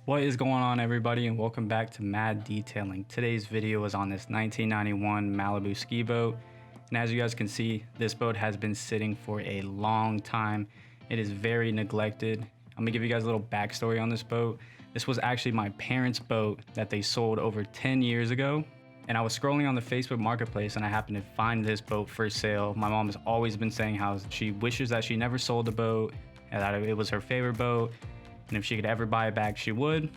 What is going on, everybody, and welcome back to M.A.D Detailing. Today's video is on this 1991 Malibu ski boat, and as you guys can see, this boat has been sitting for a long time. It is very neglected. I'm gonna give you guys a little backstory on this boat. This was actually my parents' boat that they sold over 10 years ago, and I was scrolling on the Facebook marketplace and I happened to find this boat for sale. My mom has always been saying how she wishes that she never sold the boat, and that it was her favorite boat, and if she could ever buy it back, she would.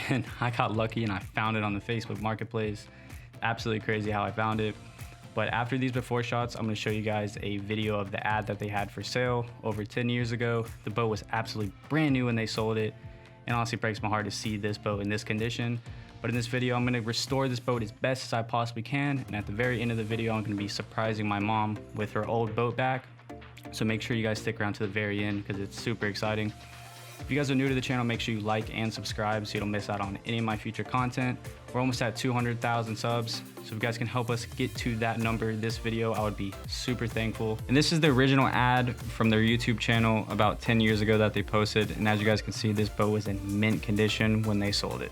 And I got lucky and I found it on the Facebook marketplace. Absolutely crazy how I found it. But after these before shots, I'm gonna show you guys a video of the ad that they had for sale over 10 years ago. The boat was absolutely brand new when they sold it. And honestly, it breaks my heart to see this boat in this condition. But in this video, I'm gonna restore this boat as best as I possibly can. And at the very end of the video, I'm gonna be surprising my mom with her old boat back. So make sure you guys stick around to the very end because it's super exciting. If you guys are new to the channel, make sure you like and subscribe so you don't miss out on any of my future content. We're almost at 200,000 subs, so if you guys can help us get to that number this video, I would be super thankful. And this is the original ad from their YouTube channel about 10 years ago that they posted, and as you guys can see, this boat was in mint condition when they sold it.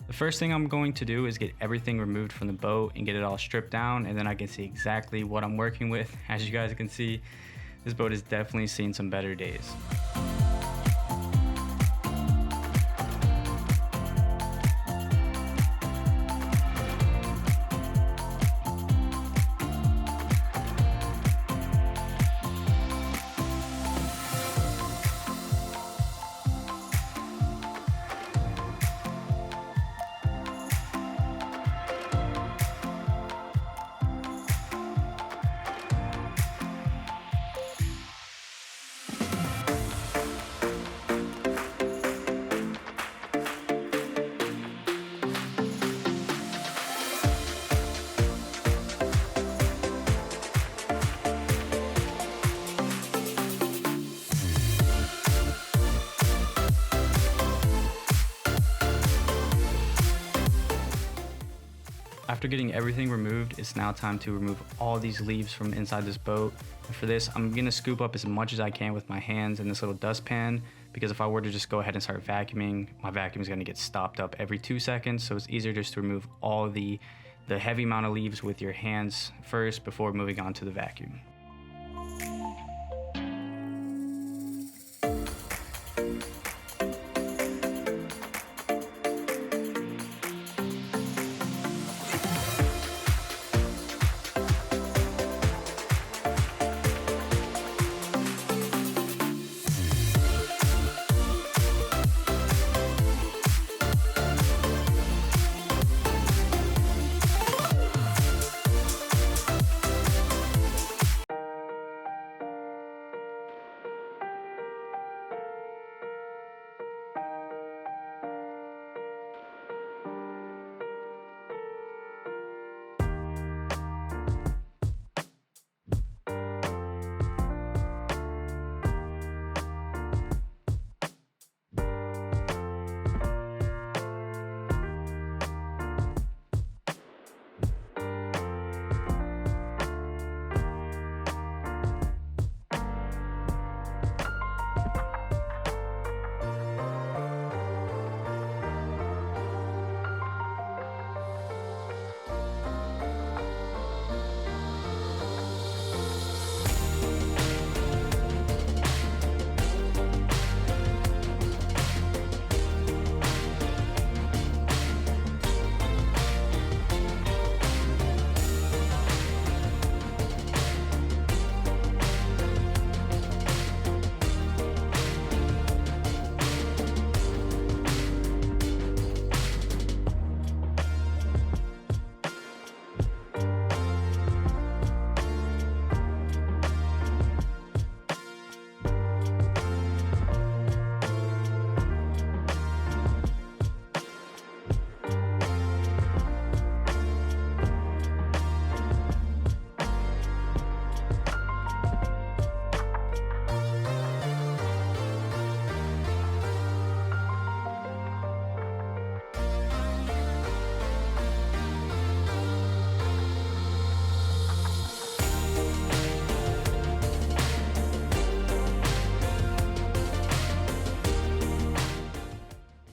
The first thing I'm going to do is get everything removed from the boat and get it all stripped down, and then I can see exactly what I'm working with. As you guys can see, this boat has definitely seen some better days. After getting everything removed, it's now time to remove all these leaves from inside this boat. And for this, I'm gonna scoop up as much as I can with my hands in this little dustpan, because if I were to just go ahead and start vacuuming, my vacuum is gonna get stopped up every 2 seconds. So it's easier just to remove all the heavy amount of leaves with your hands first before moving on to the vacuum.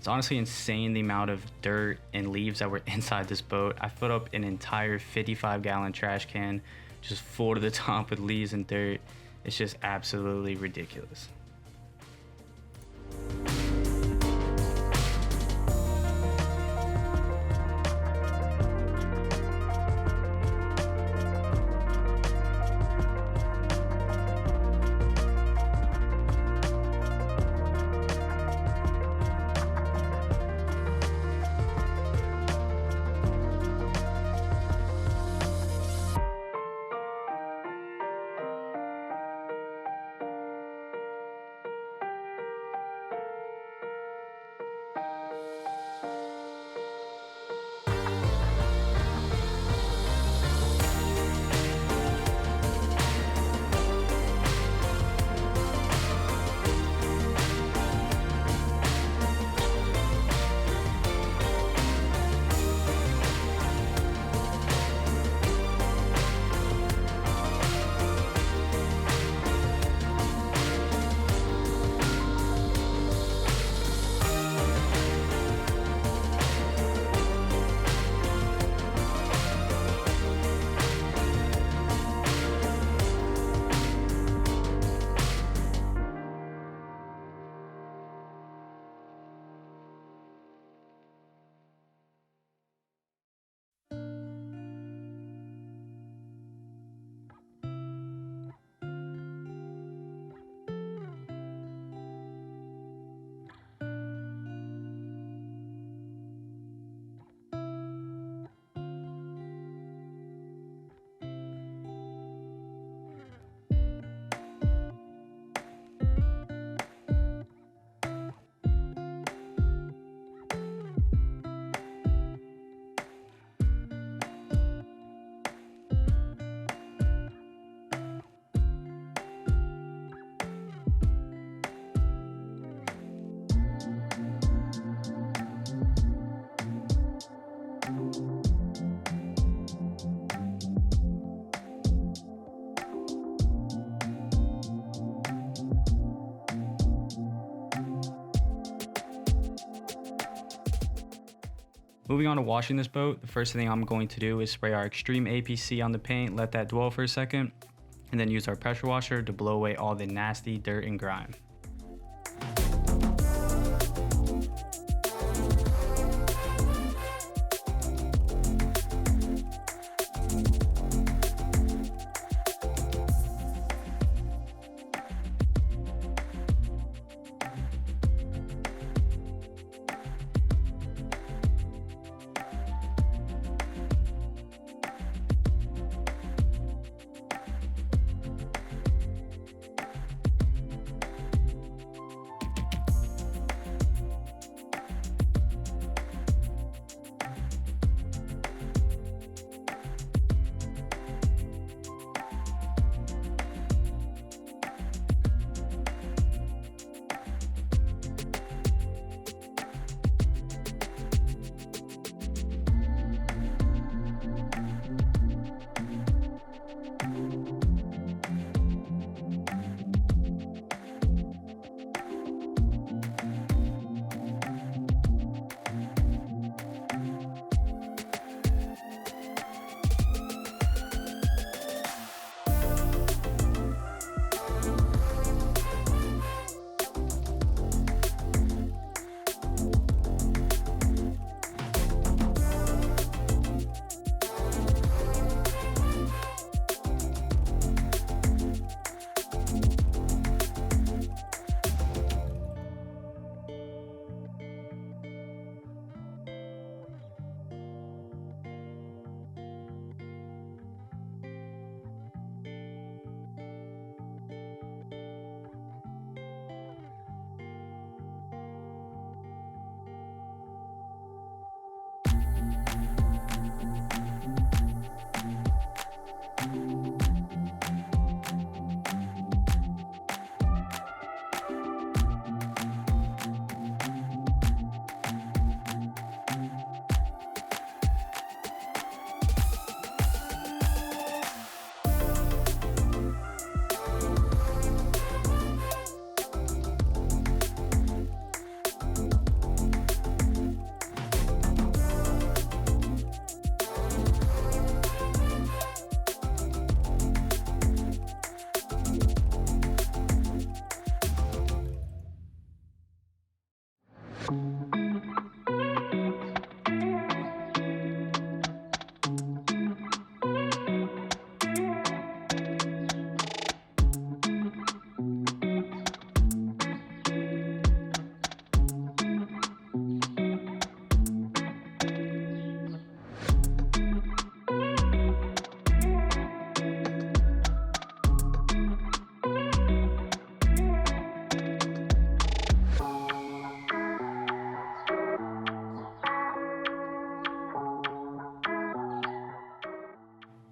It's honestly insane the amount of dirt and leaves that were inside this boat. I filled up an entire 55-gallon trash can just full to the top with leaves and dirt. It's just absolutely ridiculous. Moving on to washing this boat, the first thing I'm going to do is spray our extreme APC on the paint, let that dwell for a second, and then use our pressure washer to blow away all the nasty dirt and grime.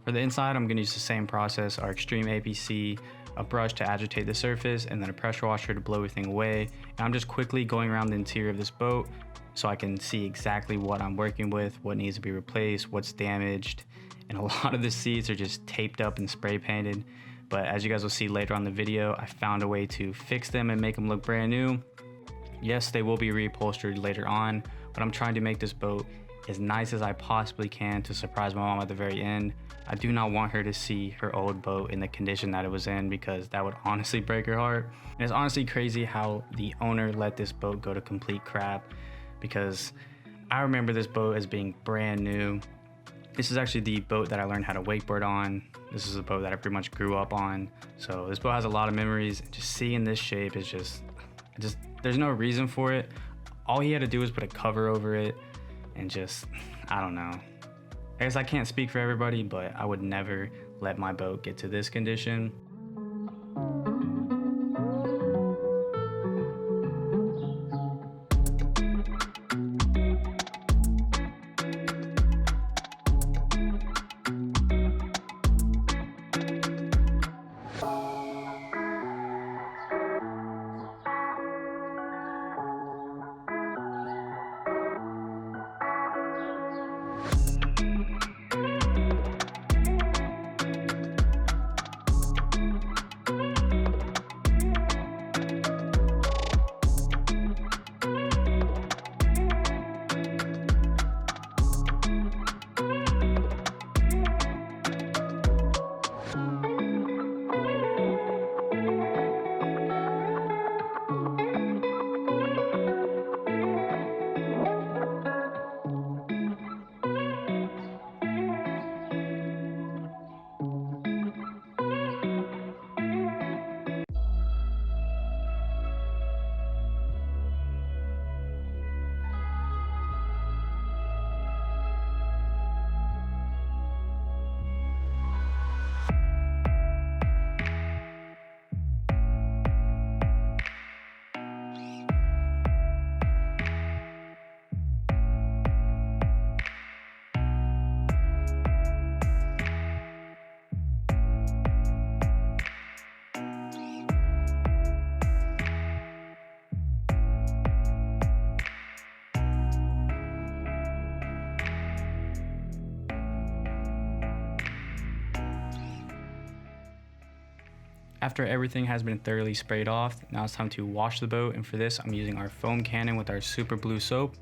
For the inside, I'm going to use the same process, our extreme APC, a brush to agitate the surface, and then a pressure washer to blow everything away. And I'm just quickly going around the interior of this boat so I can see exactly what I'm working with, what needs to be replaced, what's damaged. And a lot of the seats are just taped up and spray painted. But as you guys will see later on the video, I found a way to fix them and make them look brand new. Yes, they will be reupholstered later on, but I'm trying to make this boat as nice as I possibly can to surprise my mom at the very end. I do not want her to see her old boat in the condition that it was in, because that would honestly break her heart. And it's honestly crazy how the owner let this boat go to complete crap, because I remember this boat as being brand new. This is actually the boat that I learned how to wakeboard on. This is a boat that I pretty much grew up on. So this boat has a lot of memories. Just seeing this shape is just there's no reason for it. All he had to do was put a cover over it, and just, I don't know. I guess I can't speak for everybody, but I would never let my boat get to this condition. After everything has been thoroughly sprayed off, now it's time to wash the boat, and for this I'm using our foam cannon with our super blue soap.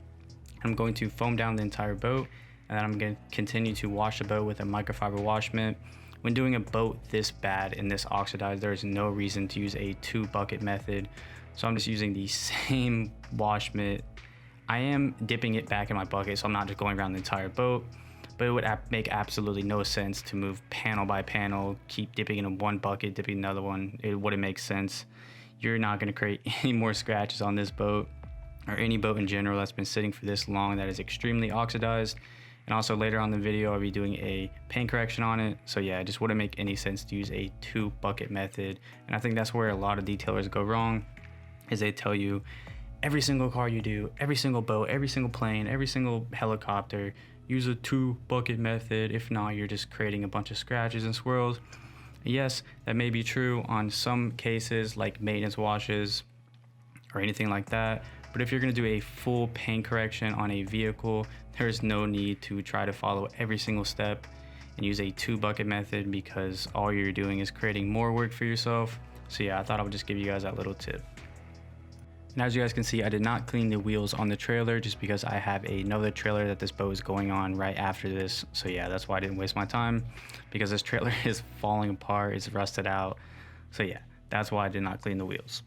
I'm going to foam down the entire boat, and then I'm going to continue to wash the boat with a microfiber wash mitt. When doing a boat this bad and this oxidized, there is no reason to use a 2-bucket method, so I'm just using the same wash mitt. I am dipping it back in my bucket, so I'm not just going around the entire boat, but it would make absolutely no sense to move panel by panel, keep dipping in one bucket, dipping another one. It wouldn't make sense. You're not going to create any more scratches on this boat, or any boat in general that's been sitting for this long that is extremely oxidized. And also later on in the video, I'll be doing a paint correction on it. So yeah, it just wouldn't make any sense to use a 2-bucket method. And I think that's where a lot of detailers go wrong, is they tell you every single car you do, every single boat, every single plane, every single helicopter, use a 2-bucket method. If not, you're just creating a bunch of scratches and swirls. Yes, that may be true on some cases like maintenance washes or anything like that, but if you're going to do a full paint correction on a vehicle, there's no need to try to follow every single step and use a 2-bucket method, because all you're doing is creating more work for yourself. So yeah, I thought I would just give you guys that little tip. And as you guys can see, I did not clean the wheels on the trailer just because I have another trailer that this boat is going on right after this. So yeah, that's why I didn't waste my time, because this trailer is falling apart, it's rusted out. So yeah, that's why I did not clean the wheels.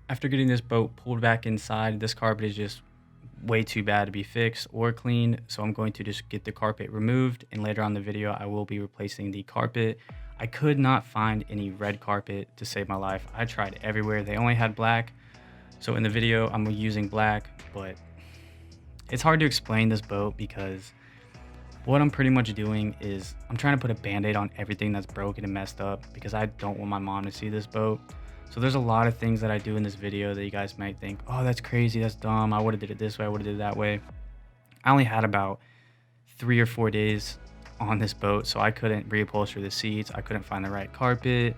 After getting this boat pulled back inside, this carpet is just way too bad to be fixed or cleaned, so I'm going to just get the carpet removed, and later on in the video I will be replacing the carpet. I could not find any red carpet to save my life. I tried everywhere. They only had black, so in the video I'm using black, but it's hard to explain this boat because What I'm pretty much doing is I'm trying to put a band-aid on everything that's broken and messed up because I don't want my mom to see this boat. So there's a lot of things that I do in this video that you guys might think, oh, that's crazy, that's dumb, I would have did it this way, I would have did it that way. I only had about 3 or 4 days on this boat, so I couldn't reupholster the seats, I couldn't find the right carpet.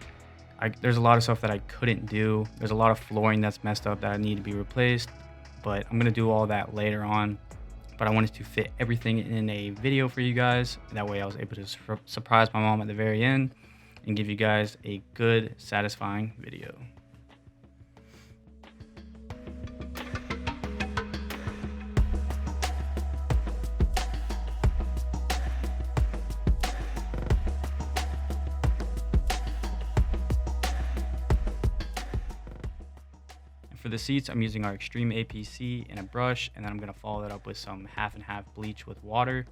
There's a lot of stuff that I couldn't do. There's a lot of flooring that's messed up that I need to be replaced, but I'm gonna do all that later on. But I wanted to fit everything in a video for you guys. That way I was able to surprise my mom at the very end and give you guys a good, satisfying video. For the seats, I'm using our Extreme APC and a brush, and then I'm going to follow that up with some half and half bleach with water.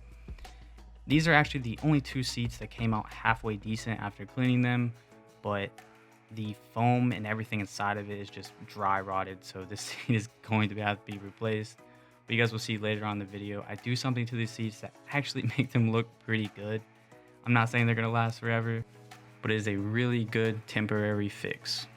These are actually the only two seats that came out halfway decent after cleaning them, but the foam and everything inside of it is just dry rotted, so this seat is going to have to be replaced. But you guys will see later on in the video, I do something to these seats that actually make them look pretty good. I'm not saying they're going to last forever, but it is a really good temporary fix.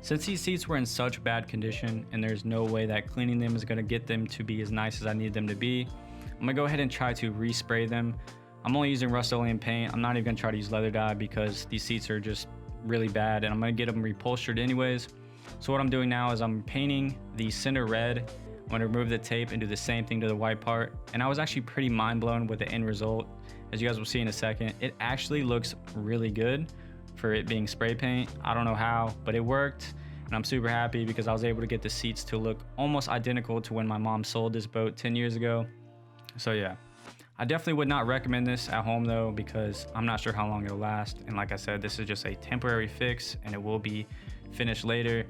Since these seats were in such bad condition and there's no way that cleaning them is going to get them to be as nice as I need them to be, I'm going to go ahead and try to respray them I'm only using Rust-Oleum paint. I'm not even gonna try to use leather dye because these seats are just really bad and I'm gonna get them reupholstered anyways. So what I'm doing now is I'm painting the center red. I'm gonna remove the tape and do the same thing to the white part. And I was actually pretty mind blown with the end result. As you guys will see in a second, it actually looks really good for it being spray paint. I don't know how, but it worked. And I'm super happy because I was able to get the seats to look almost identical to when my mom sold this boat 10 years ago. So yeah, I definitely would not recommend this at home though, because I'm not sure how long it'll last. And like I said, this is just a temporary fix and it will be finished later.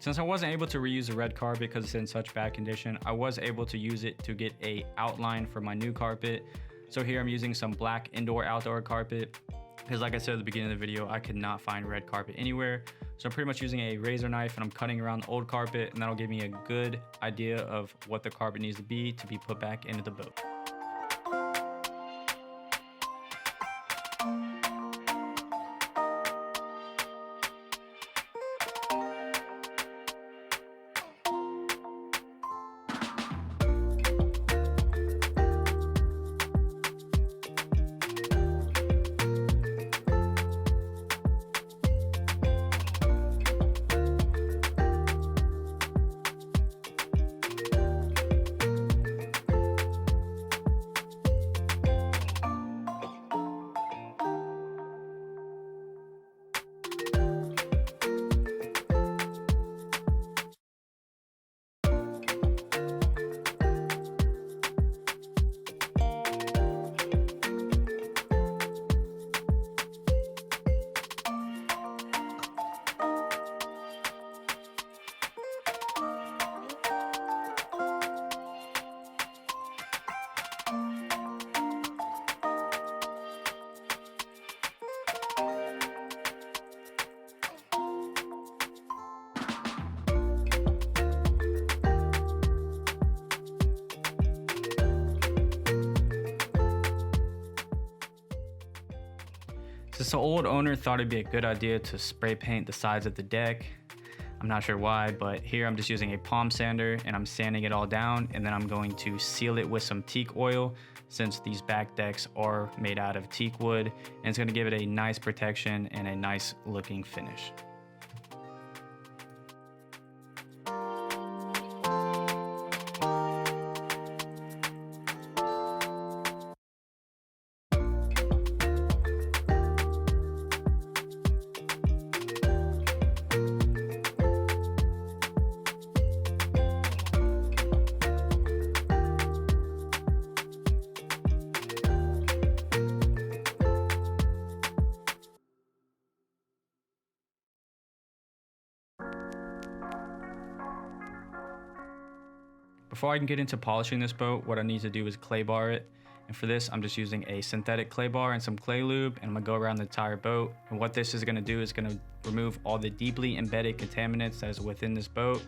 Since I wasn't able to reuse the red carpet because it's in such bad condition, I was able to use it to get a outline for my new carpet. So here I'm using some black indoor-outdoor carpet, because like I said at the beginning of the video, I could not find red carpet anywhere. So I'm pretty much using a razor knife and I'm cutting around the old carpet, and that'll give me a good idea of what the carpet needs to be put back into the boat. Since the old owner thought it'd be a good idea to spray paint the sides of the deck, I'm not sure why, but here I'm just using a palm sander and I'm sanding it all down, and then I'm going to seal it with some teak oil, since these back decks are made out of teak wood, and it's going to give it a nice protection and a nice looking finish. Before I can get into polishing this boat, what I need to do is clay bar it. And for this, I'm just using a synthetic clay bar and some clay lube, and I'm gonna go around the entire boat. And what this is gonna do is gonna remove all the deeply embedded contaminants that is within this boat.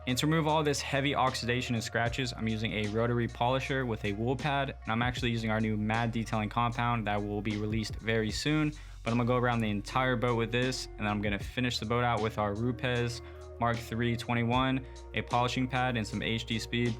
And to remove all this heavy oxidation and scratches, I'm using a rotary polisher with a wool pad, and I'm actually using our new M.A.D detailing compound that will be released very soon. But I'm gonna go around the entire boat with this, and then I'm gonna finish the boat out with our Rupes Mark III 21, a polishing pad, and some HD speed.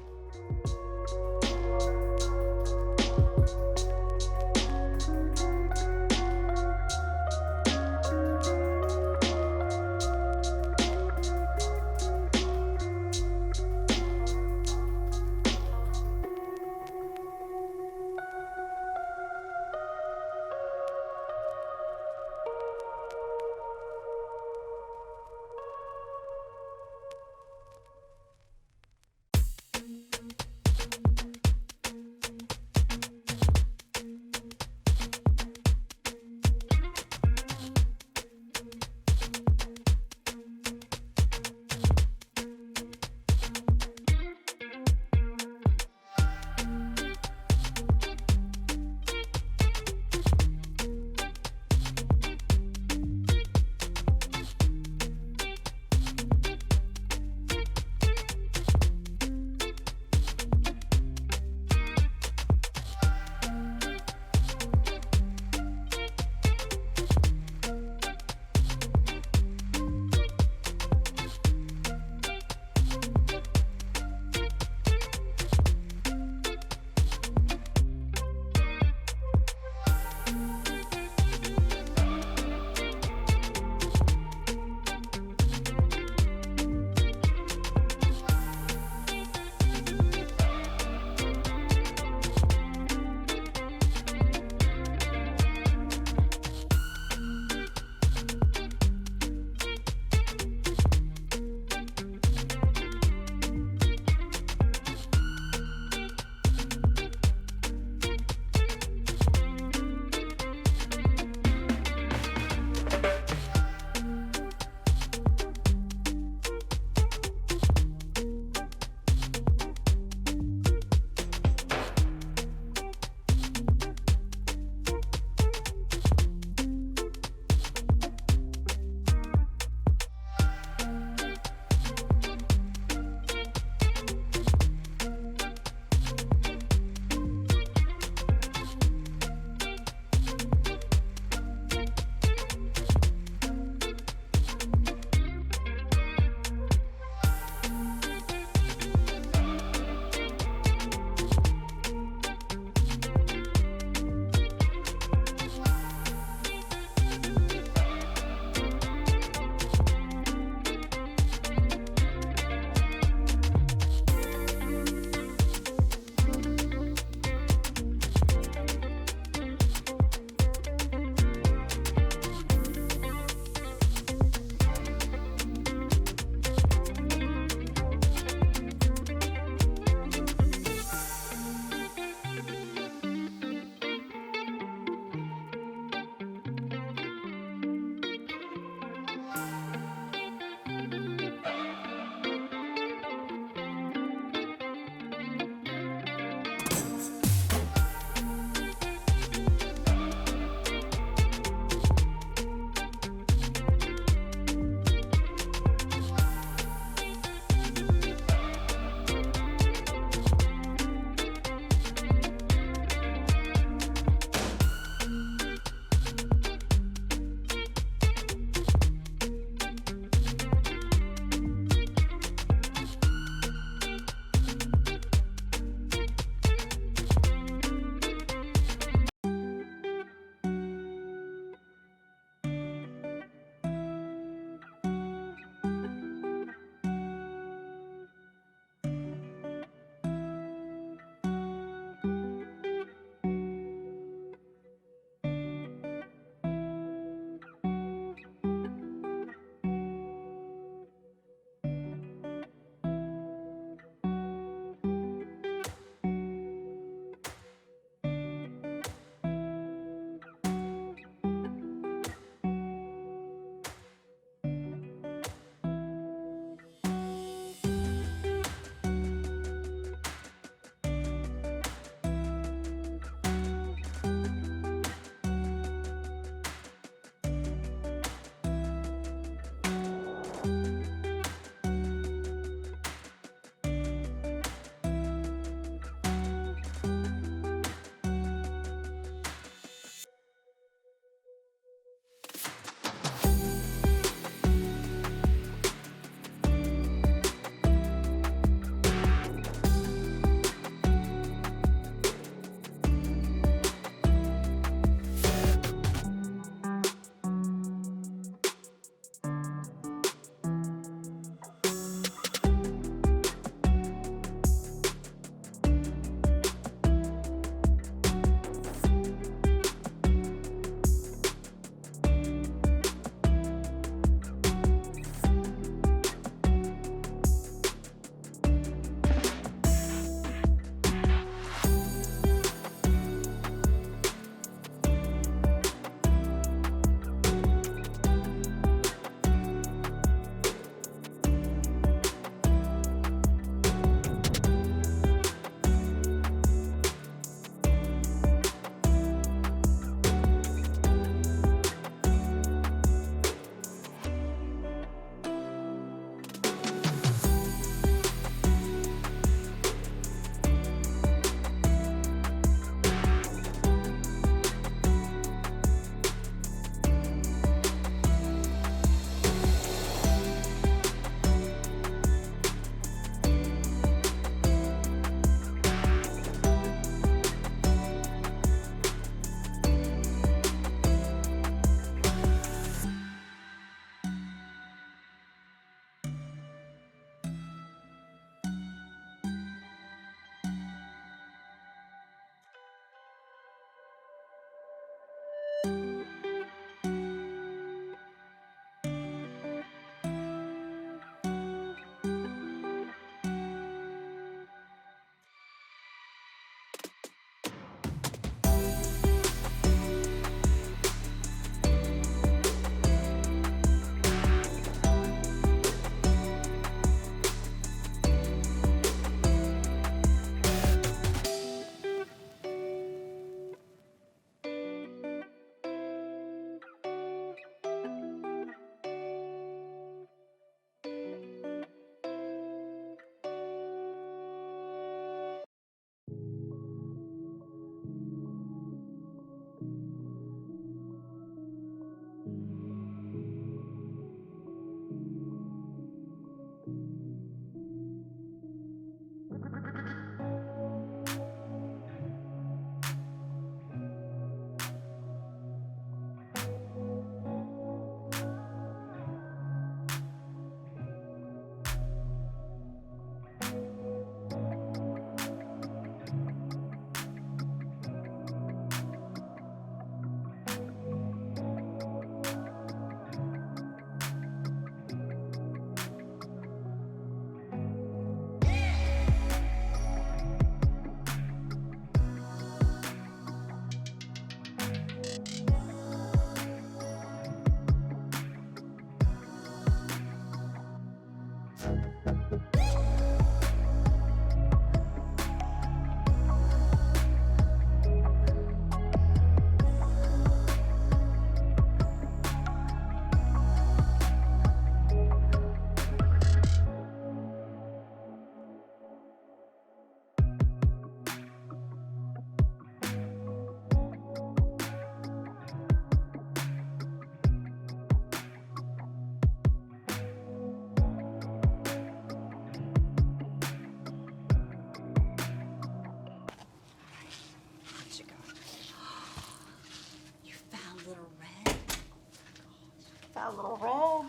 Little Red. Oh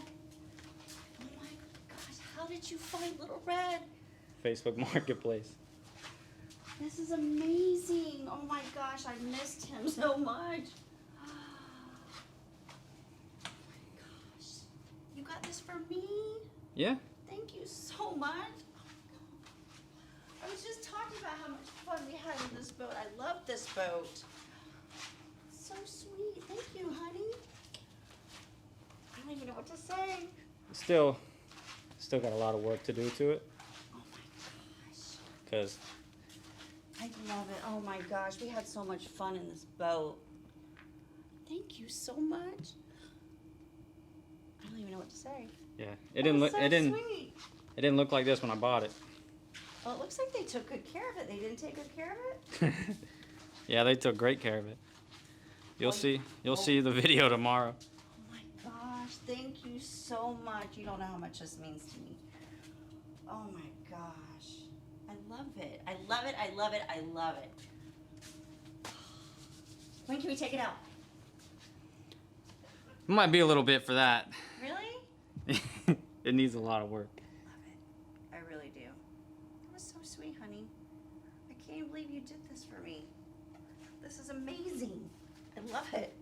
my gosh, how did you find Little Red? Facebook Marketplace. This is amazing. Oh my gosh, I missed him so much. Oh my gosh. You got this for me? Yeah. Thank you so much. I was just talking about how much fun we had in this boat. I love this boat. So sweet. Thank you, honey. I don't even know what to say. Still got a lot of work to do to it. Oh my gosh. Because I love it. Oh my gosh. We had so much fun in this boat. Thank you so much. I don't even know what to say. yeah, it didn't look Sweet. it didn't look like this when I bought it. Well, it looks like they took good care of it. They didn't take good care of it? Yeah, they took great care of it. You'll see the video tomorrow. Oh my gosh, thank you so much. You don't know how much this means to me. Oh my gosh. I love it. I love it. I love it. I love it. When can we take it out? Might be a little bit for that. Really? It needs a lot of work. Love it. I really do. That was so sweet, honey. I can't believe you did this for me. This is amazing. I love it.